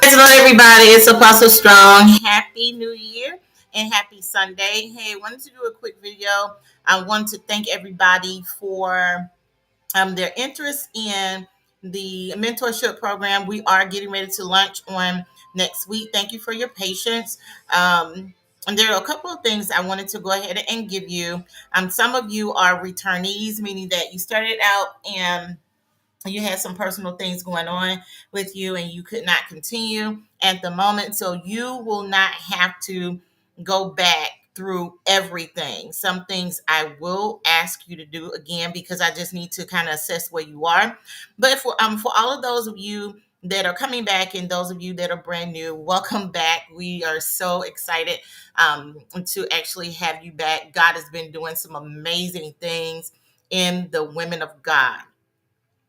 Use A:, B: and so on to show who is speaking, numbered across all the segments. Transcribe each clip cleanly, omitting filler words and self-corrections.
A: Hello, everybody. It's Apostle Strong. Happy New Year and happy Sunday. Hey, wanted to do a quick video. I want to thank everybody for their interest in the mentorship program. We are getting ready to launch on next week. Thank you for your patience. And there are a couple of things I wanted to go ahead and give you. Some of you are returnees, meaning that you started out and you had some personal things going on with you and you could not continue at the moment, so you will not have to go back through everything. Some things I will ask you to do again because I just need to kind of assess where you are. But for all of those of you that are coming back and those of you that are brand new, welcome back. We are so excited to actually have you back. God has been doing some amazing things in the women of God.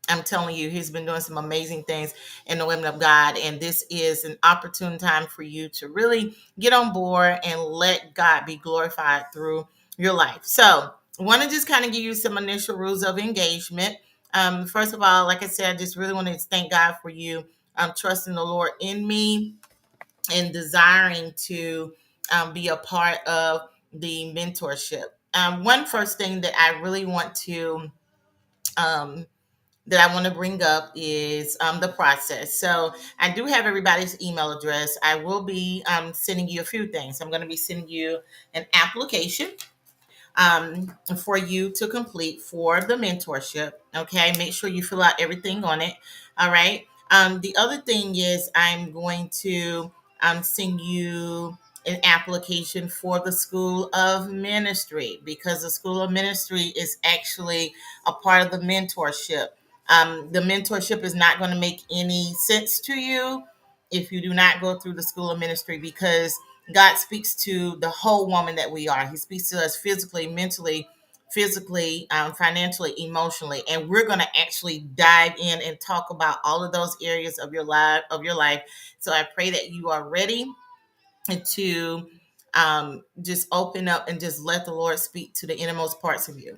A: I'm telling you, he's been doing some amazing things in the women of God. And this is an opportune time for you to really get on board and let God be glorified through your life. So I want to just kind of give you some initial rules of engagement. First of all, like I said, I just really want to thank God for you trusting the Lord in me and desiring to be a part of the mentorship. One first thing that I really want to um, that I want to bring up is the process. So I do have everybody's email address. I will be sending you a few things. I'm going to be sending you an application for you to complete for the mentorship. Okay, make sure you fill out everything on it. All right. The other thing is I'm going to send you an application for the School of Ministry because the School of Ministry is actually a part of the mentorship. The mentorship is not going to make any sense to you if you do not go through the School of Ministry because God speaks to the whole woman that we are. He speaks to us physically, mentally, financially, emotionally, and we're going to actually dive in and talk about all of those areas of your life. So I pray that you are ready to just open up and just let the Lord speak to the innermost parts of you.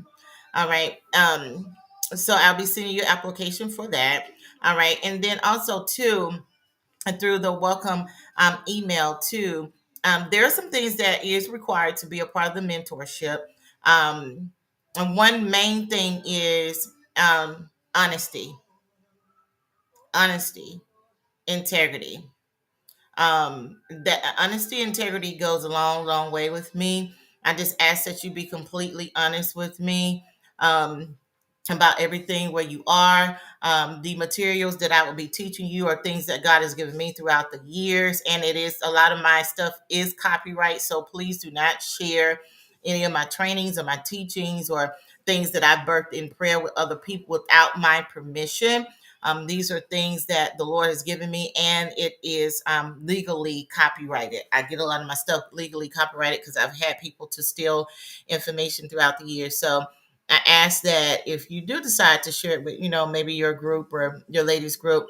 A: All right. So I'll be sending you an application for that. All right, and then also too and through the welcome email too. There are some things that is required to be a part of the mentorship. And one main thing is honesty, honesty, integrity. That honesty, integrity goes a long, long way with me. I just ask that you be completely honest with me. About everything where you are. The materials that I will be teaching you are things that God has given me throughout the years, and it is a lot of my stuff is copyright. So please do not share any of my trainings or my teachings or things that I birthed in prayer with other people without my permission. These are things that the Lord has given me, and it is legally copyrighted. I get a lot of my stuff legally copyrighted because I've had people to steal information throughout the years. So I ask that if you do decide to share it with, maybe your group or your ladies group,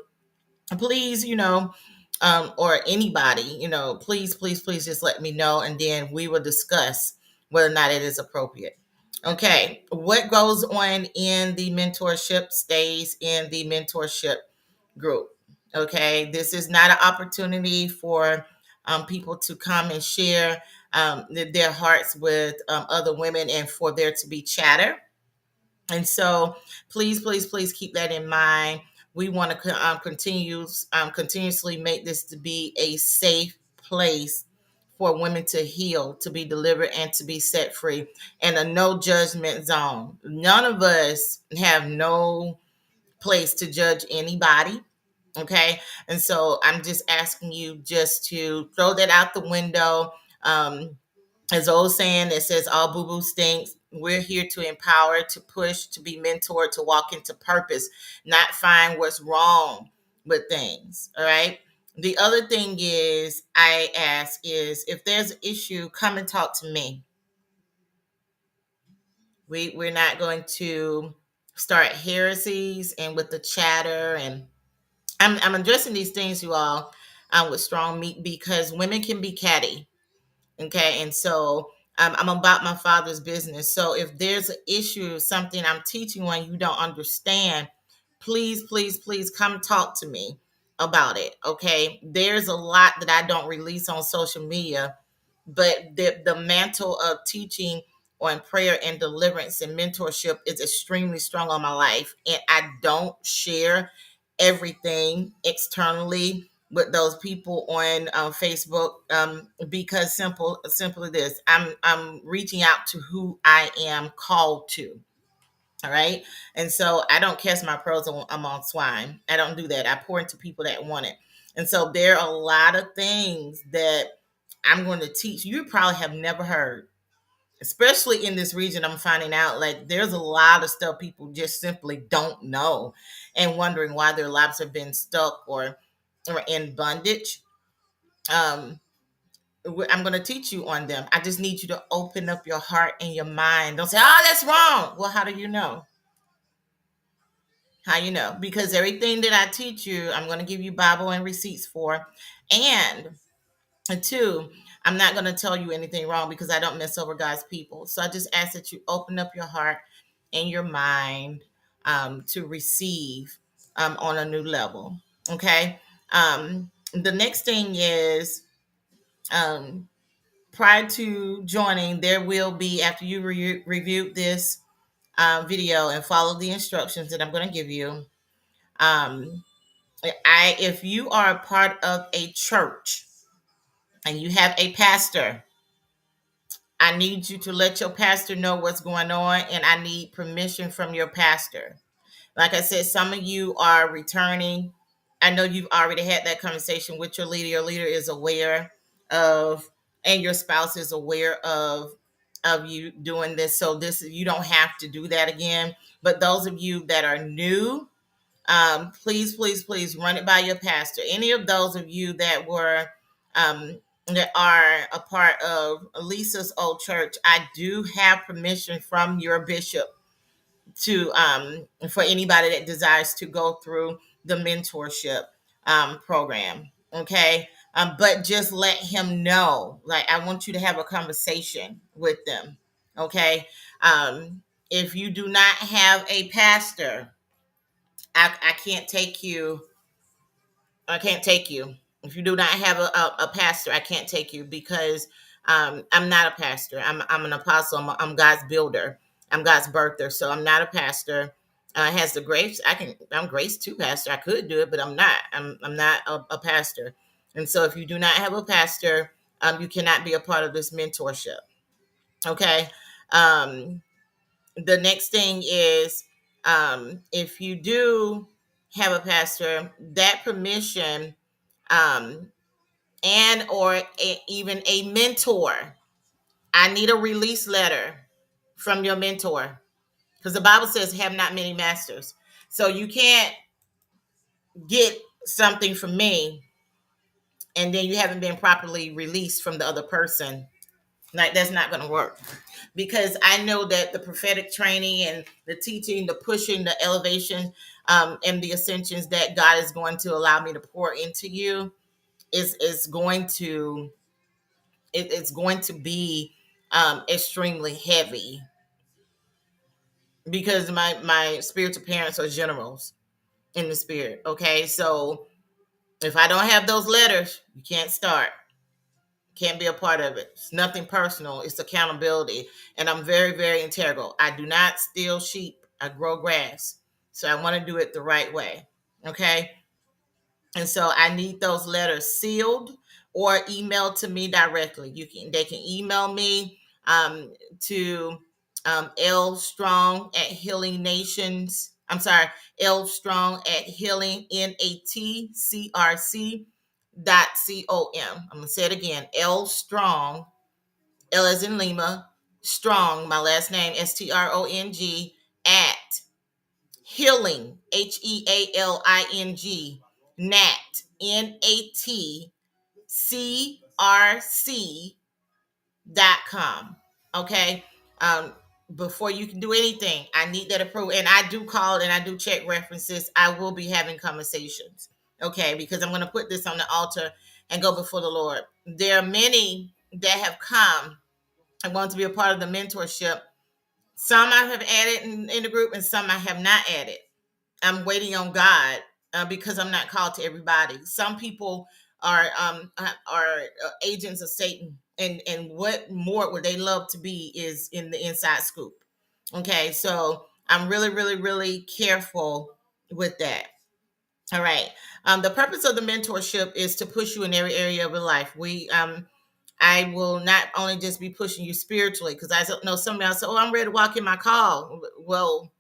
A: please, or anybody, please, please, please just let me know. And then we will discuss whether or not it is appropriate. Okay. What goes on in the mentorship stays in the mentorship group. Okay. This is not an opportunity for people to come and share their hearts with other women and for there to be chatter. And so, please, please, please keep that in mind. We want to continuously make this to be a safe place for women to heal, to be delivered, and to be set free, and a no judgment zone. None of us have no place to judge anybody. Okay, and so I'm just asking you just to throw that out the window. As the old saying that says all boo boo stinks. We're here to empower, to push, to be mentored, to walk into purpose, not find what's wrong with things. All right. The other thing is I ask is if there's an issue, come and talk to me. We're not going to start heresies and with the chatter, and I'm addressing these things, you all, with strong meat because women can be catty. Okay. And so I'm about my father's business. So if there's an issue, something I'm teaching on you don't understand, please, please, please come talk to me. about it. Okay. There's a lot that I don't release on social media, but the mantle of teaching on prayer and deliverance and mentorship is extremely strong on my life. And I don't share everything externally with those people on Facebook, because simply this, I'm reaching out to who I am called to. All right. And so I don't cast my pearls among swine. I don't do that. I pour into people that want it. And so there are a lot of things that I'm going to teach you probably have never heard, especially in this region. I'm finding out like there's a lot of stuff people just simply don't know and wondering why their lives have been stuck or in bondage. Um, I'm going to teach you on them. I just need you to open up your heart and your mind. Don't say, oh, that's wrong. Well, how do you know? How you know? Because everything that I teach you, I'm going to give you Bible and receipts for. And two, I'm not going to tell you anything wrong because I don't mess over God's people. So I just ask that you open up your heart and your mind to receive on a new level. Okay. The next thing is um, prior to joining, there will be, after you review this video and follow the instructions that I'm going to give you, um, if you are a part of a church and you have a pastor, I need you to let your pastor know what's going on, and I need permission from your pastor. Like I said, some of you are returning. I know you've already had that conversation with your leader. Your leader is aware of, and your spouse is aware of you doing this. So this, you don't have to do that again. But those of you that are new, please, please, please run it by your pastor. Any of those of you that are a part of Lisa's old church, I do have permission from your bishop to for anybody that desires to go through the mentorship program. Okay. But just let him know. Like, I want you to have a conversation with them. Okay. If you do not have a pastor, I can't take you. I can't take you. If you do not have a pastor, I can't take you because I'm not a pastor. I'm an apostle. I'm God's builder. I'm God's birther. So I'm not a pastor. Has the grace. I'm grace to pastor. I could do it, but I'm not. I'm not a pastor. And so if you do not have a pastor, you cannot be a part of this mentorship. Okay. Um, the next thing is, if you do have a pastor, that permission, um, and or even a mentor, I need a release letter from your mentor, because the Bible says have not many masters. So you can't get something from me and then you haven't been properly released from the other person. Like, that's not going to work, because I know that the prophetic training and the teaching, the pushing, the elevation, and the ascensions that God is going to allow me to pour into you is going to it's going to be extremely heavy, because my spiritual parents are generals in the spirit. Okay, so if I don't have those letters, you can't start. Can't be a part of it. It's nothing personal. It's accountability. And I'm very, very integral. I do not steal sheep. I grow grass. So I want to do it the right way. Okay. And so I need those letters sealed or emailed to me directly. They can email me to L Strong at Healing Nations. I'm sorry, L Strong at Healing NATCRC.com. I'm gonna say it again. L Strong, L as in Lima, Strong, my last name STRONG at Healing, HEALING, NATCRC.com. Okay. Um, Before you can do anything, I need that approved. And I do call and I do check references. I will be having conversations. Okay, because I'm going to put this on the altar and go before the Lord. There are many that have come and want to be a part of the mentorship. Some I have added in the group and some I have not added. I'm waiting on God because I'm not called to everybody. Some people are agents of Satan, and what more would they love to be is in the inside scoop. Okay, so I'm really, really, really careful with that. All right. The purpose of the mentorship is to push you in every area of your life. I will not only just be pushing you spiritually, because I know somebody else say, "Oh, I'm ready to walk in my call." Well,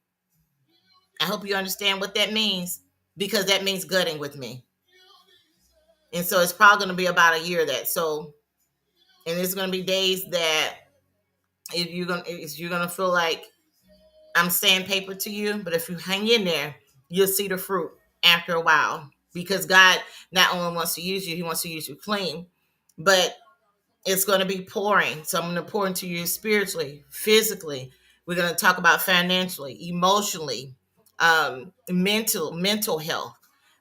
A: I hope you understand what that means, because that means gutting with me. And so it's probably going to be about a year of that. So, and it's going to be days that if you're gonna feel like I'm sandpaper to you, but if you hang in there, you'll see the fruit after a while. Because God not only wants to use you, He wants to use you clean, but it's going to be pouring. So I'm going to pour into you spiritually, physically. We're going to talk about financially, emotionally, mental health.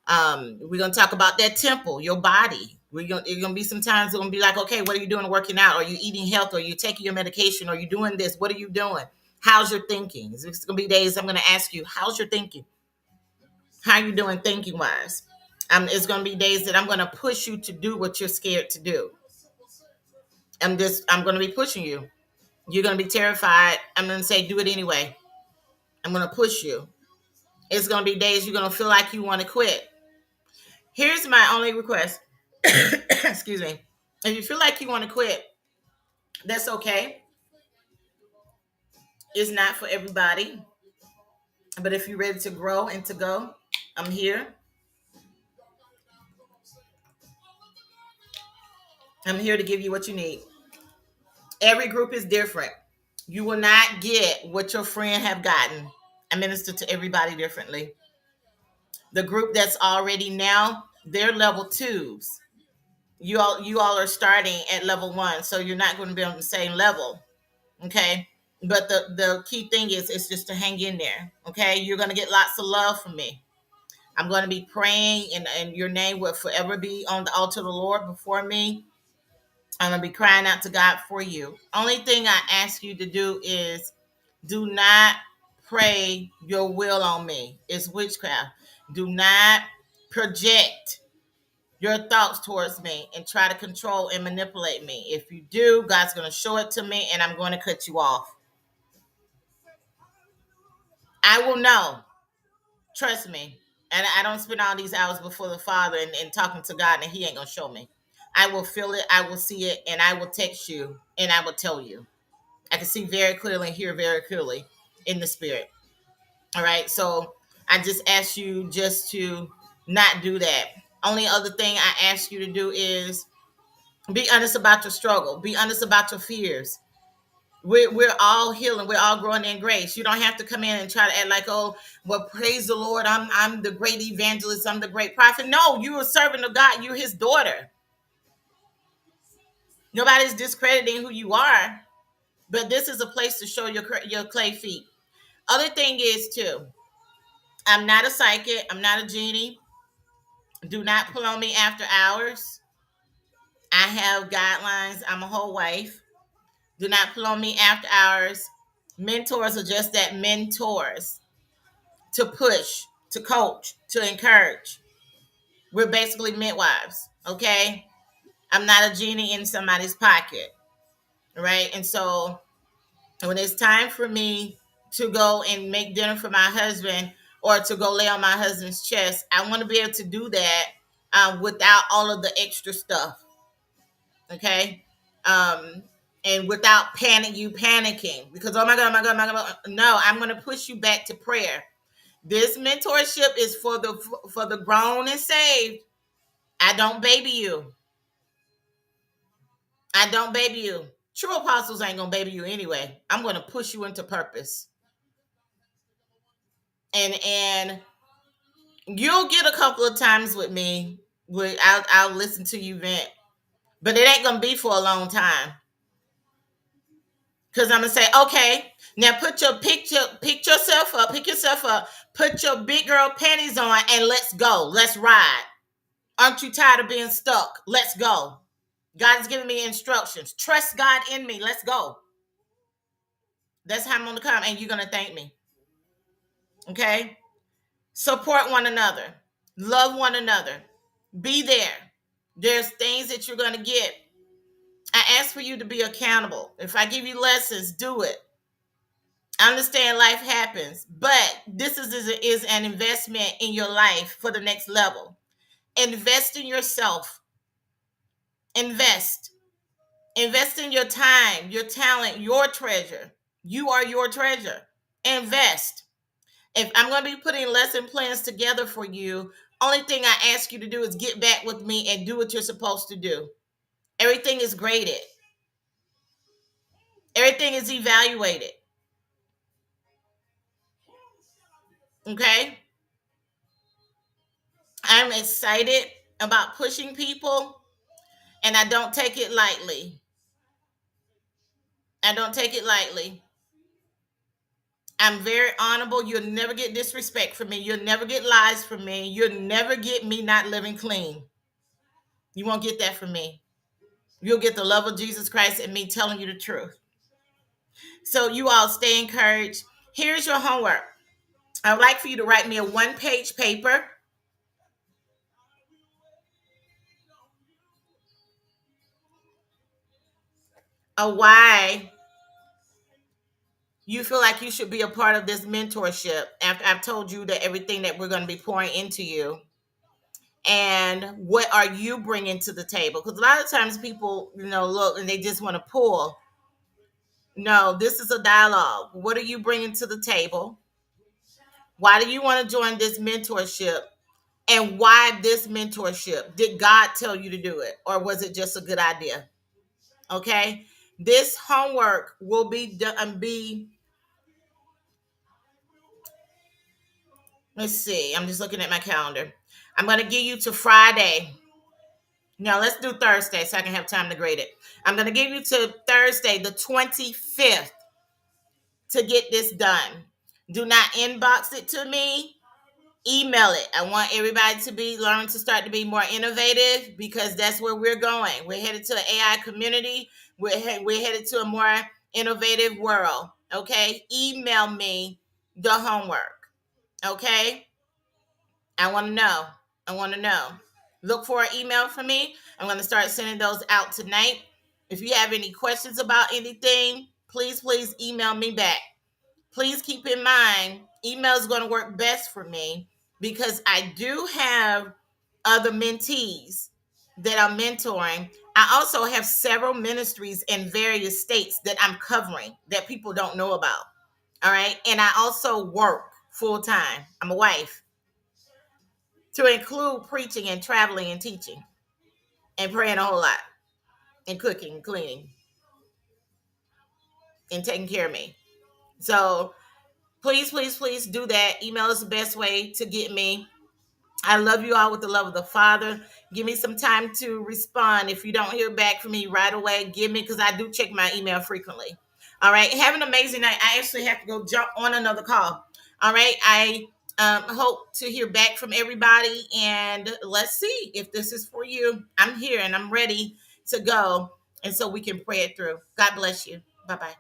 A: We're going to talk about that temple, your body. It's going to be sometimes it's going to be like, okay, what are you doing working out? Are you eating health? Are you taking your medication? Are you doing this? What are you doing? How's your thinking? It's going to be days I'm going to ask you, how's your thinking? How are you doing thinking wise? It's going to be days that I'm going to push you to do what you're scared to do. I'm going to be pushing you. You're going to be terrified. I'm going to say, do it anyway. I'm going to push you. It's going to be days you're going to feel like you want to quit. Here's my only request. Excuse me. If you feel like you want to quit, that's okay. It's not for everybody. But if you're ready to grow and to go, I'm here. I'm here to give you what you need. Every group is different. You will not get what your friend have gotten. I minister to everybody differently. The group that's already now, they're level twos. You all are starting at level one, so you're not going to be on the same level. Okay. But the key thing is it's just to hang in there. Okay. You're going to get lots of love from me. I'm going to be praying, and your name will forever be on the altar of the Lord before me. I'm going to be crying out to God for you. Only thing I ask you to do is do not pray your will on me. It's witchcraft. Do not project your thoughts towards me and try to control and manipulate me. If you do, God's going to show it to me, and I'm going to cut you off. I will know. Trust me. And I don't spend all these hours before the Father and talking to God, and He ain't going to show me. I will feel it. I will see it. And I will text you, and I will tell you. I can see very clearly and hear very clearly in the spirit. All right. So I just ask you just to not do that. Only other thing I ask you to do is be honest about your struggle. Be honest about your fears. We're all healing. We're all growing in grace. You don't have to come in and try to act like, oh, well, praise the Lord. I'm the great evangelist. I'm the great prophet. No, you're a servant of God. You're His daughter. Nobody's discrediting who you are, but this is a place to show your clay feet. Other thing is too, I'm not a psychic. I'm not a genie. Do not pull on me after hours. I have guidelines. I'm a whole wife. Do not pull on me after hours. Mentors are just that, mentors, to push, to coach, to encourage. We're basically midwives, okay? I'm not a genie in somebody's pocket, right? And so when it's time for me to go and make dinner for my husband or to go lay on my husband's chest, I want to be able to do that without all of the extra stuff, okay? Um, and without panicking because, oh my God, oh my God, oh my God. No, I'm going to push you back to prayer. This mentorship is for the grown and saved. I don't baby you. I don't baby you. True apostles ain't gonna baby you anyway. I'm gonna push you into purpose. And you'll get a couple of times with me. I'll listen to you vent, but it ain't gonna be for a long time. Cause I'm gonna say, okay, now pick yourself up, put your big girl panties on, and let's go. Let's ride. Aren't you tired of being stuck? Let's go. God is giving me instructions. Trust God in me. Let's go. That's how I'm going to come, and you're going to thank me. Okay? Support one another. Love one another. Be there. There's things that you're going to get. I ask for you to be accountable. If I give you lessons, do it. I understand life happens, but this is an investment in your life for the next level. Invest in yourself. Invest. Invest in your time, your talent, your treasure. You are your treasure. Invest. If I'm going to be putting lesson plans together for you, only thing I ask you to do is get back with me and do what you're supposed to do. Everything is graded. Everything is evaluated. Okay? I'm excited about pushing people, and I don't take it lightly. I don't take it lightly. I'm very honorable. You'll never get disrespect from me. You'll never get lies from me. You'll never get me not living clean. You won't get that from me. You'll get the love of Jesus Christ and me telling you the truth. So you all stay encouraged. Here's your homework. I would like for you to write me a one-page paper of why you feel like you should be a part of this mentorship after I've told you that everything that we're going to be pouring into you. And what are you bringing to the table? Because a lot of times people, look and they just want to pull. No, this is a dialogue. What are you bringing to the table? Why do you want to join this mentorship? And why this mentorship? Did God tell you to do it? Or was it just a good idea? Okay. This homework will be done. Let's see. I'm just looking at my calendar. I'm going to give you to Friday. No, let's do Thursday so I can have time to grade it. I'm going to give you to Thursday, the 25th, to get this done. Do not inbox it to me. Email it. I want everybody to learn to start to be more innovative, because that's where we're going. We're headed to an AI community. We're headed to a more innovative world. Okay. Email me the homework. Okay. I want to know. I want to know. Look for an email from me. I'm going to start sending those out tonight. If you have any questions about anything, please email me back. Please keep in mind, email is going to work best for me, because I do have other mentees that I'm mentoring. I also have several ministries in various states that I'm covering that people don't know about. All right. And I also work full time. I'm a wife, to include preaching and traveling and teaching and praying a whole lot and cooking and cleaning and taking care of me. So please do that. Email is the best way to get me. I love you all with the love of the Father. Give me some time to respond. If you don't hear back from me right away, give me, because I do check my email frequently. All right. Have an amazing night. I actually have to go jump on another call. All right. I hope to hear back from everybody, and let's see if this is for you. I'm here and I'm ready to go. And so we can pray it through. God bless you. Bye-bye.